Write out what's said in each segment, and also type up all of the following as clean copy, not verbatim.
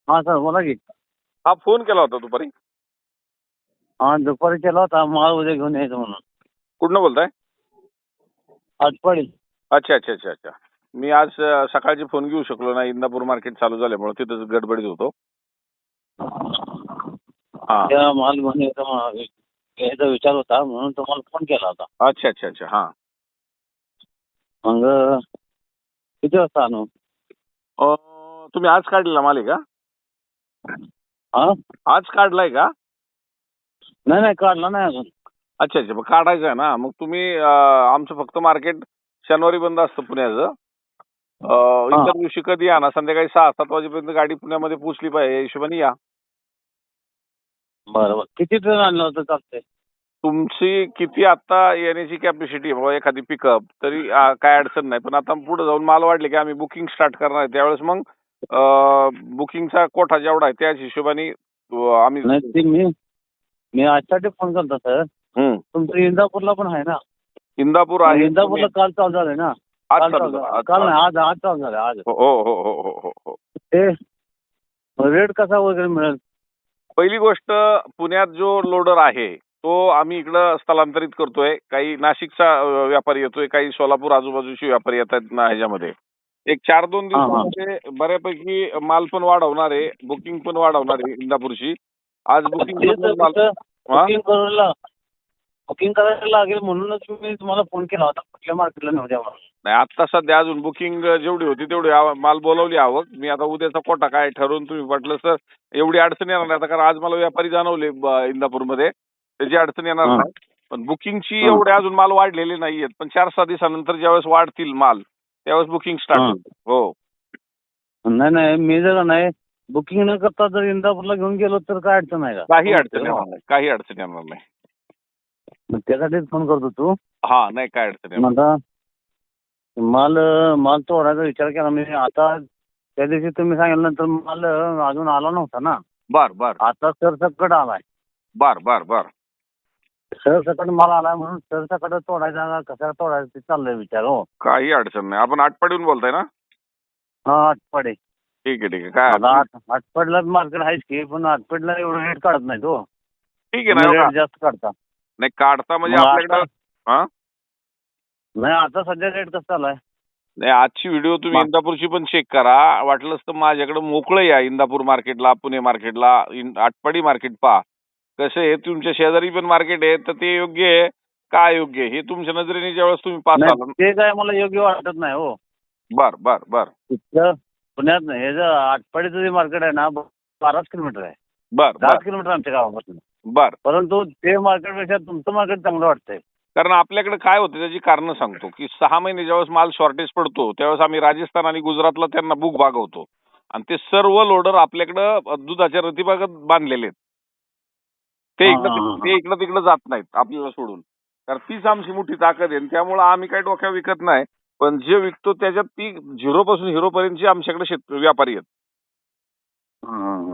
हा सर बोला की. हा फोन केला होता दुपारी. हा दुपारी केला होता माल उद्या घेऊन यायचं म्हणून. कुठनं बोलताय? आटपाडी. अच्छा अच्छा अच्छा अच्छा. मी आज सकाळची फोन घेऊ शकलो नाही, इंदापूर मार्केट चालू झाल्यामुळे तिथंच गडबडीत होतो. हा. त्या माल घेऊन यायचा विचार होता म्हणून तुम्हाला फोन केला होता. अच्छा अच्छा अच्छा. हा. मग किती वाजता आणू? तुम्ही आज काढलेला माल आहे का? हा आज काढलाय का? नाही काढला नाही अजून. अच्छा अच्छा. मग काढायचं आहे ना. मग तुम्ही आमचं फक्त मार्केट शनिवारी बंद असतं पुण्याचं. इतर दिवशी कधी या ना, संध्याकाळी 6-7 वाजेपर्यंत गाडी पुण्यामध्ये पोहोचली पाहिजे या हिशोबाने या. बरोबर. किती ट्रेन आणलं होतं चालतंय? तुमची किती आता येण्याची कॅपॅसिटी बाबा एखादी पिकअप तरी काय अडचण नाही. पण आता पुढे जाऊन माल वाढले की आम्ही बुकिंग स्टार्ट करणार आहे, त्यावेळेस मग बुकिंगचा कोठा जेवढा आहे त्याच हिशोबाने आम्ही. नाही ते मी आजसाठी फोन करतो सर. तुमचं इंदापूरला पण आहे ना? इंदापूर आहे. इंदापूरला काल चालू झालंय ना? आज काल चालू चालू झालं. झालं. काल नाही आज चालू झालं आज. हो हो हो हो हो हो. ते रेट कसा वगैरे मिळेल? पहिली गोष्ट, पुण्यात जो लोडर आहे तो आम्ही इकडं स्थलांतरित करतोय. काही नाशिकचा व्यापारी येतोय, काही सोलापूर आजूबाजूचे व्यापारी येतात ना ह्याच्यामध्ये. एक 4-2 दिवसामध्ये बऱ्यापैकी माल पण वाढवणार आहे, बुकिंग पण वाढवणार आहे इंदापूरची. आज बुकिंग करायला लागेल म्हणूनच मी तुम्हाला फोन केला होता. कुठल्या मार्केटला नेऊ द्या म्हणून. नाही, आता सध्या अजून बुकिंग जेवढी होती तेवढी माल बोलावली आवक. मी आता उद्याचा कोटा काय ठरवून तुम्ही म्हटलं सर एवढी अडचण येणार नाही आता, कारण आज मला व्यापारी जाणवले इंदापूरमध्ये, त्याची अडचण येणार नाही. पण बुकिंगची एवढे अजून माल वाढलेले नाहीयेत. पण 4-6 दिवसानंतर ज्यावेळेस वाढतील माल त्यावेळेस बुकिंग स्टार्ट होईल. हो. नाही मी जर नाही बुकिंग न करता जर इंदापूरला घेऊन गेलो तर काय अडचण आहे का? काही अडचण येणार नाही, काही अडचण येणार नाही. त्यासाठीच फोन करतो तू. हा नाही, काय अडचण येणार. आता माल तोडायचा विचार केला मी. आता त्या दिवशी तुम्ही सांगितल्यानंतर माल अजून आला नव्हता ना. बर. आता सरसकट आलाय. बर. सरसकट माल आलाय म्हणून सरसकट तोडायचा कसा तोडायचा ते चाललंय विचार. हो, काही अडचण नाही. आपण आटपाडीहून बोलताय ना? हा आटपाडी. ठीक आहे. काय आटपाडीला मार्केट आहेच की, पण आटपाडीला एवढं रेट काढत नाही तो. ठीक आहे ना, रेट जास्त काढता. नाही काढता म्हणजे आपल्याकडं. नाही आता सध्या रेट कसं चाललाय? नाही, आजची व्हिडिओ तुम्ही इंदापूरची पण चेक करा. वाटलंच तर माझ्याकडे मोकळं या इंदापूर मार्केटला, पुणे मार्केटला, आटपाडी मार्केट पहा. कसं आहे, तुमच्या शेजारी पण मार्केट आहे, तर ते योग्य आहे का अयोग्य हे तुमच्या नजरेने ज्यावेळेस तुम्ही पाहता. ते काय मला योग्य वाटत नाही. हो. बर. तिथलं पुण्यात हे जर आटपाडीचं जे मार्केट आहे ना 12 किलोमीटर आहे. 10 किलोमीटर आमच्या गावापासून. परंतु ते मार्केटपेक्षा तुमचं मार्केट चांगलं वाटतंय. कारण आपल्याकडे काय होतं त्याची कारणं सांगतो की 6 महिने ज्यावेळेस माल शॉर्टेज पडतो त्यावेळेस आम्ही राजस्थान आणि गुजरातला त्यांना बुक भागवतो आणि ते सर्व लोडर आपल्याकडं दुधाच्या रतीबागत बांधलेले आहेत. ते इकडं तिकडं जात नाहीत आपल्याला सोडून. कारण तीच आमची मोठी ताकद आहे. त्यामुळे आम्ही काही डोक्या विकत नाही, पण जे विकतो त्याच्यात ती 0 पासून हिरो पर्यंतची आमच्याकडे व्यापारी आहेत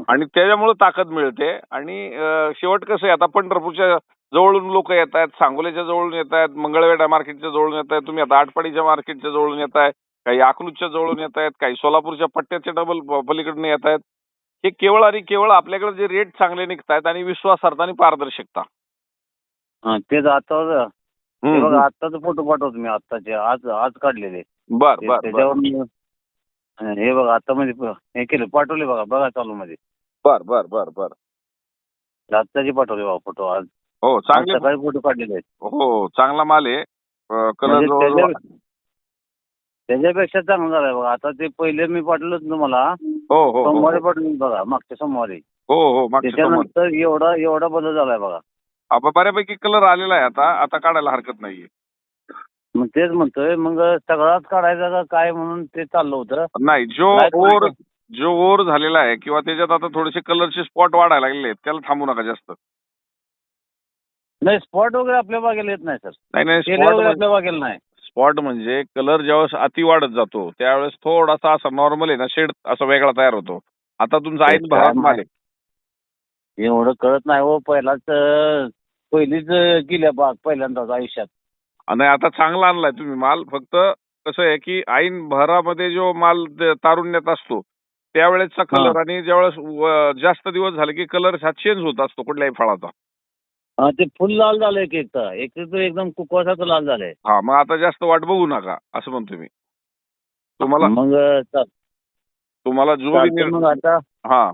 आणि त्याच्यामुळे ताकद मिळते. आणि शेवट कसं आहे, आता पंढरपूरच्या जवळून लोक येत आहेत, सांगोल्याच्या जवळून येत आहेत, मंगळवेढा मार्केटच्या जवळून येत आहेत, तुम्ही आता आटपाडीच्या मार्केटच्या जवळून येत आहे, काही अकलूजच्या जवळून येत आहेत, काही सोलापूरच्या पट्ट्याच्या डबल पलीकडनं येत आहेत. हे केवळ आणि केवळ आपल्याकडे जे रेट चांगले निघतायत आणि विश्वासार्हता आणि पारदर्शकता. तेच आता बघा आत्ताचे फोटो पाठवतो मी आत्ताचे आज काढलेले. त्याच्यावर हे बघा आता म्हणजे हे केले पाठवले बघा चालू मध्ये. बर. आत्ताचे पाठवले बघा फोटो आज. हो, चांगले सकाळी फोटो काढलेले आहेत. हो, चांगला माल आहे. कलर त्याच्यापेक्षा चांगलं झालंय बघा. आता ते पहिले मी पाठवलं तुम्हाला. हो सोमवारी पाठवलं बघा, मागच्या सोमवारी. हो त्याच्यानंतर एवढा बदल झालाय बघा. बऱ्यापैकी कलर आलेला आहे आता काढायला हरकत नाहीये. मग तेच म्हणतोय, मग सगळाच काढायचा का काय म्हणून ते चाललं होतं. नाही, जो ओर झालेला आहे किंवा त्याच्यात आता थोडेसे कलरचे स्पॉट वाढायला लागले त्याला थांबू नका जास्त. नाही स्पॉट वगैरे आपल्या बागेला येत नाही सर. नाही आपल्या बागेला नाही. स्पॉट म्हणजे कलर ज्यावेळेस अति वाढत जातो त्यावेळेस थोडासा असा नॉर्मल आहे ना शेड असा वेगळा तयार होतो. आता तुमचा ऐन भरात माल आहे. एवढं कळत नाही हो. पहिलीच गेल्या बाग पहिल्यांदाच आयुष्यात. नाही, आता चांगला आणलाय तुम्ही माल. फक्त कसं आहे की ऐन भरामध्ये जो माल तारुण्यात असतो त्यावेळेसचा कलर आणि ज्यावेळेस जास्त दिवस झाले की कलर हा चेंज होत असतो कुठल्याही फळाचा. हा, ते फुल लाल झालं एक एक तर एकदम कुकवासाचं लाल झालंय. हा, मग आता जास्त वाट बघू नका असं म्हणतो मी तुम्हाला. मग तुम्हाला जो बी मग आता हा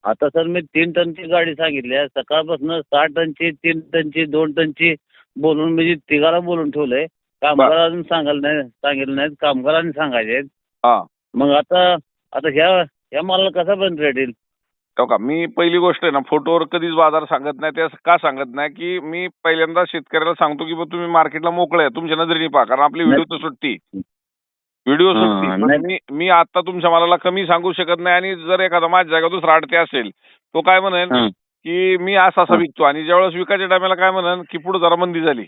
आता सर मी 3 टनची गाडी सांगितली आहे. सकाळपासून 6 टनची, 3 टनची, 2 टनची बोलून म्हणजे तिघाला बोलून ठेवलंय. कामगार अजून सांगितलं नाहीत, कामगारांनी सांगायचे. हा मग आता आता ह्या मालाला कसा बंद रेट येईल? हो का, मी पहिली गोष्ट आहे ना, फोटोवर कधीच बाजार सांगत नाही. ते का सांगत नाही की मी पहिल्यांदा शेतकऱ्याला सांगतो की तुम्ही मार्केटला मोकळे आहे, तुमच्या नजरेने पहा, कारण आपली व्हिडिओ सुटती. मी आता तुमच्या मालाला कमी सांगू शकत नाही. आणि जर एखादा माझ्या जागा दुसरा आडते असेल, तो काय म्हणेल की मी असा विकतो, आणि ज्यावेळेस विकायच्या टायमाला काय म्हणेल की पुढे जरा मंदी झाली.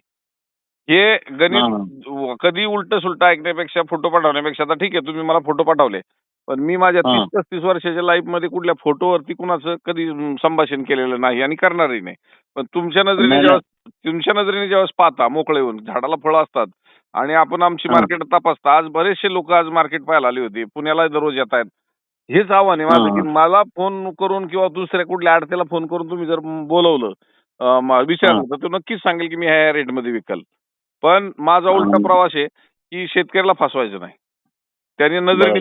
हे गणित कधी उलट सुलट ऐकण्यापेक्षा फोटो पाठवण्यापेक्षा, आता ठीक आहे तुम्ही मला फोटो पाठवले, पण मी माझ्या 30-35 वर्षाच्या लाईफ मध्ये कुठल्या फोटोवरती कुणाचं कधी संभाषण केलेलं नाही आणि करणारही नाही. पण तुमच्या नजरेने ज्यावेळेस पाहता मोकळे होऊन, झाडाला फळं असतात आणि आपण आमची मार्केट तपासता. आज बरेचसे लोक आज मार्केट पाहायला आले होते, पुण्याला दररोज येत आहेत. हेच आव्हान आहे माझं की मला फोन करून किंवा दुसऱ्या कुठल्या आडत्याला फोन करून तुम्ही जर बोलवलं, विचारलं, तर तो नक्कीच सांगेल की मी ह्या रेटमध्ये विकल. पण माझा उलटा प्रवास आहे की शेतकऱ्याला फसवायचं नाही. त्याने नजरेने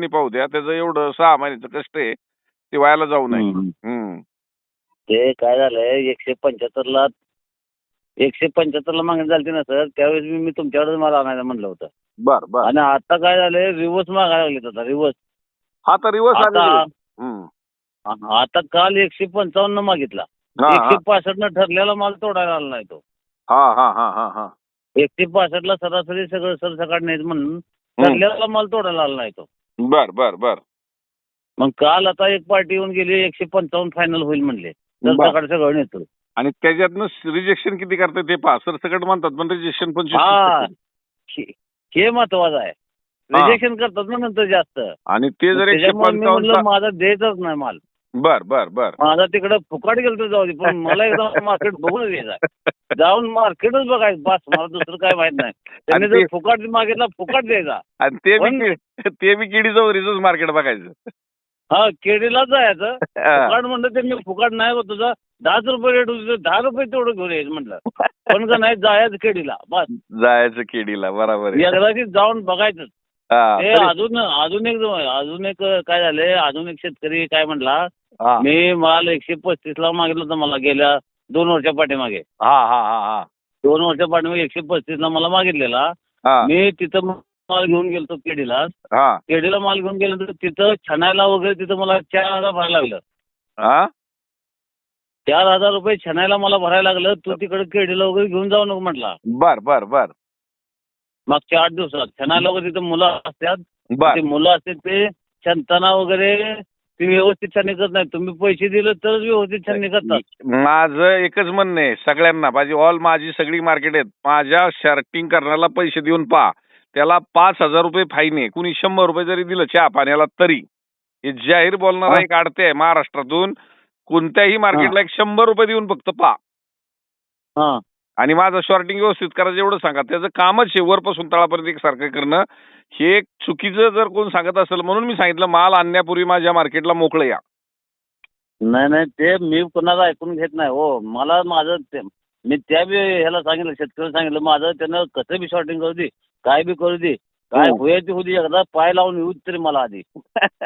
पाहू द्या. त्याचं एवढं 6 महिन्याचं कष्ट आहे ते वायाला जाऊ नये. ते काय झालंय 175ला मागणी झाली ना सर, त्यावेळेस मी तुमच्याकडे मला आणायला म्हणलं होतं. बर. आणि आता काय झालंय, रिव्हर्स मागायला लागलेत. आता रिव्हर्स हा तर रिव्हर्स आता काल 155 मागितला. 165 ठरलेला माल तोडायला आला नाही तो. 165ला सरासरी सगळं सरसकट नाही म्हणून ठरलेला माल तोडायला आला नाही तो. बर. मग काल आता एक पार्टी येऊन गेली, 155 फायनल होईल म्हणले, सरसकट सगळं नेतो. आणि त्याच्यातनं रिजेक्शन किती करतात ते पहा. सरसकट म्हणतात पण रिजेक्शन 25. हा, हे महत्वाचं आहे. रिजेक्शन करतात ना नंतर जास्त. आणि ते जर 155 माझा द्यायचाच नाही माल. बर. माझा तिकडे फुकाट गेलं तर जाऊ दे, पण मला एकदम मार्केट बघून द्यायचं. जाऊन मार्केटच बघायचं बस, मला दुसरं काय माहित नाही. त्यांनी जर फुकाट मागितला, फुकाट द्यायचा. आणि ते बी केडी जाऊ मार्केट बघायचं. हा, केडीलाच जायचं. फुकाट म्हणलं ते मी फुकाट नाही होत, तुझा 10 रुपये रेट होतो, 10 रुपये तेवढं घेऊन यायचं म्हटलं. पण का नाही, जायचं केडीला बस. जायचं केडीला, बरोबर. एकदाची जाऊन बघायचं. ते अजून एक काय झालंय, अजून एक शेतकरी काय म्हणला, मी माल 135ला मागितलं होतं मला गेल्या 2 वर्षा पाठीमागे. 2 वर्षा पाठीमागे 135ला मला मागितलेला. मी तिथं माल घेऊन गेलो केडीला. केडीला माल घेऊन गेलो तर तिथं छानायला वगैरे तिथं मला 4,000 भरायला लागलं. 4,000 रुपये छानायला मला भरायला लागलं. तू तिकडे केडीला वगैरे घेऊन जाऊ नको म्हटला. बर. मागच्या 8 दिवसात छानायला वगैरे तिथं मुलं असतात. ते मुलं असतात, ते छानताना वगैरे ते व्यवस्थित छाननी करत नाही. तुम्ही पैसे दिले तरच व्यवस्थित छाननी करतात. माझं एकच म्हणणं आहे सगळ्यांना, माझी सगळी मार्केट आहेत, माझ्या शार्टिंग करण्याला पैसे देऊन पहा, त्याला 5,000 रुपये फाईन आहे. कुणी 100 रुपये जरी दिलं चहा पाण्याला तरी. हे जाहीर बोलणारा एक आडते आहे महाराष्ट्रातून. कोणत्याही मार्केटला 100 रुपये देऊन फक्त पहा. आणि माझं शॉर्टिंग व्यवस्थित करायचं एवढं सांगा. त्याचं कामच आहे वरपासून तळापर्यंत एकसारखं करणं. हे चुकीचं जर कोण सांगत असेल, म्हणून मी सांगितलं माल आणण्यापूर्वी माझ्या मार्केटला मोकळं या. नाही, ते मी कोणाला ऐकून घेत नाही हो. मला मी त्या बी ह्याला सांगितलं, शेतकऱ्याला सांगितलं, माझं त्यानं कसं बी शॉर्टिंग करू दे, काय बी करू दे, काय होईल ते होऊ दे, एकदा पाय लावून येऊ तरी मला आधी.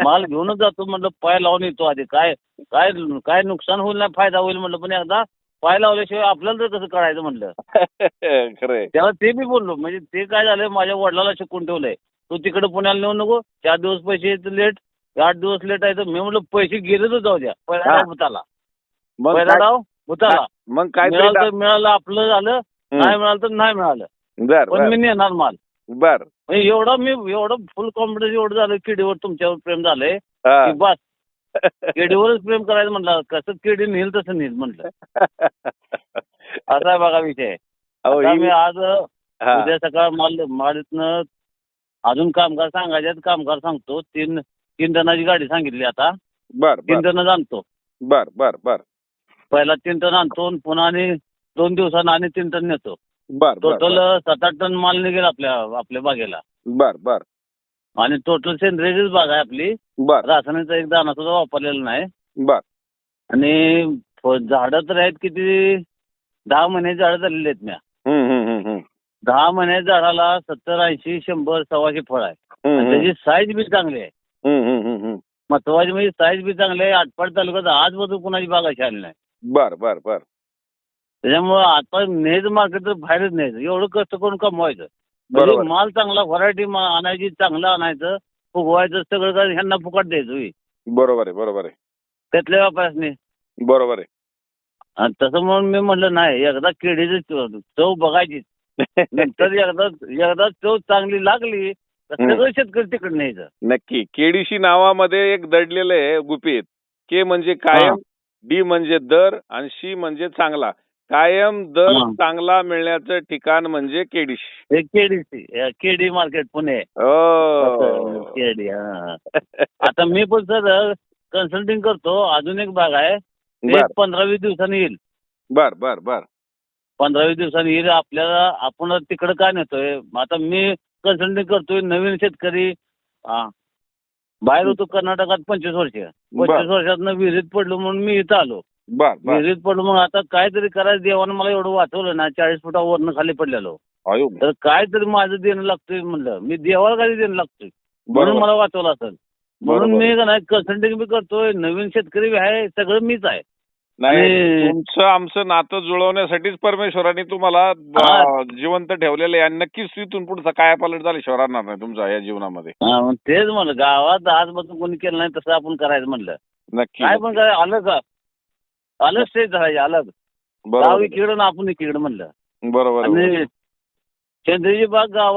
माल घेऊनच जातो म्हटलं, पाय लावून येतो आधी. काय नुकसान होईल नाही, फायदा होईल म्हटलं, पण एकदा पाय लावल्याशिवाय आपल्याला तर कसं करायचं म्हटलं. खरंय. त्याला ते बी बोललो. म्हणजे ते काय झालंय, माझ्या वडिलाला शिकून ठेवलंय, तू तिकडे पुण्याला नेऊ नको, 4 दिवस पैसे लेट, 8 दिवस लेट आहे. मी म्हटलं पैसे गेले तर जाऊ द्या, पहिला डाव भूताला. मग काय मिळालं आपलं झालं, नाही मिळालं तर नाही मिळालं, पण मी नेणार माल. एवढं फुल कॉन्फिडन्स एवढं झालं, किडीवर तुमच्यावर प्रेम झालंय की बस. केडीवरच प्रेम करायचं म्हटलं, कसं केडी नेल तसं नेल म्हटलं. असा आहे बघा विषय. मी आज उद्या सकाळ मालितनं अजून कामगार सांगायचे, कामगार सांगतो. 3 टनाची गाडी सांगितली आता. 3 टन आणतो. बर. पहिला 3 टन आणतो, पुन्हा आणि 2 दिवसांना आणि 3 टन नेतो. टोटल 7-8 टन माल निघेल आपल्या बागेला. बर. आणि टोटल सेंद्रियच बाग आहे आपली. बर रासायनिकचा एक दाणा सुद्धा वापरलेला नाही. बर आणि झाडं तर आहेत किती 10 महिने झाडं झालेली आहेत म्या. हम्म, हम्म, हम्म, हम्म. 10 महिन्याच्या झाडाला 70, 80, 100, 125 फळ आहे. हम्म, आणि हम्म. त्याची साईज बी चांगली आहे. हम्म, हम्म, हम्म, हम्म. महत्वाची म्हणजे साईज बी चांगली आहे. आटपाडी तालुक्यात आजपासून कुणाची बाग अशी आली नाही. बर बर बर त्याच्यामुळं आता न्यायचं मार्केट तर बाहेरच न्यायचं. एवढं कष्ट करून कमवायचं. बरोबर. म्हणजे माल चांगला व्हरायटी आणायची, चांगलं आणायचं, फुगवायचं, सगळं काय ह्यांना फुकट द्यायचं होई. बरोबर आहे बरोबर आहे त्यातल्या व्यापाऱ्यासनी. बरोबर आहे. आणि तसं म्हणून मी म्हटलं नाही, एकदा केळीची चव बघायची. नंतर एकदा चव चांगली लागली तर सगळं शेतकरी तिकडे न्यायचं. नक्की. केडीसी नावामध्ये एक दडलेलं आहे गुपित. के म्हणजे कायम, डी म्हणजे दर आणि सी म्हणजे चांगला. कायम दर चांगला मिळण्याचं ठिकाण म्हणजे केडीसी. KD market Pune. हो. केडी. आता मी पण सर कन्सल्टिंग करतो. अजून एक बाग आहे, ते 15-20 दिवसांनी येईल. बर बर बर 15-20 दिवसांनी येईल. आपल्याला आपण तिकडे काय नेतोय. आता मी कन्सल्टिंग करतोय. नवीन शेतकरी बाहेर होतो कर्नाटकात 25 वर्ष. 25 वर्षातनं विहिरीत पडलो म्हणून मी इथं आलो. बर बर विहिरीत पडलो मग आता काहीतरी करायचं. देवानं मला एवढं वाचवलं ना, 40 फुटावरनं खाली पडलेलो. अयो. तर काहीतरी माझं देणं लागतोय म्हणलं. मी देवाला काही देणं लागतोय म्हणून मला वाचवलं असेल. म्हणून मी का नाही कन्सल्टिंग बी करतोय. नवीन शेतकरी बी आहे. सगळं मीच आहे. नाही, तुमचं आमचं नातं जुळवण्यासाठीच परमेश्वराने तुम्हाला जिवंत ठेवलेलं आहे. आणि नक्कीच तिथून पुढचा काय पालट झाल्याशिवाय राहणार नाही तुमच्या या जीवनामध्ये. तेच म्हणलं, गावात आजपासून कोणी केलं नाही तसं आपण करायचं म्हणलं. नक्की. काय पण काय आलं का अलग स्टेज झाला अलग. गाव इकडं ना आपण इकडं म्हणलं. बरोबर. आणि सेंद्रियची बाग गावात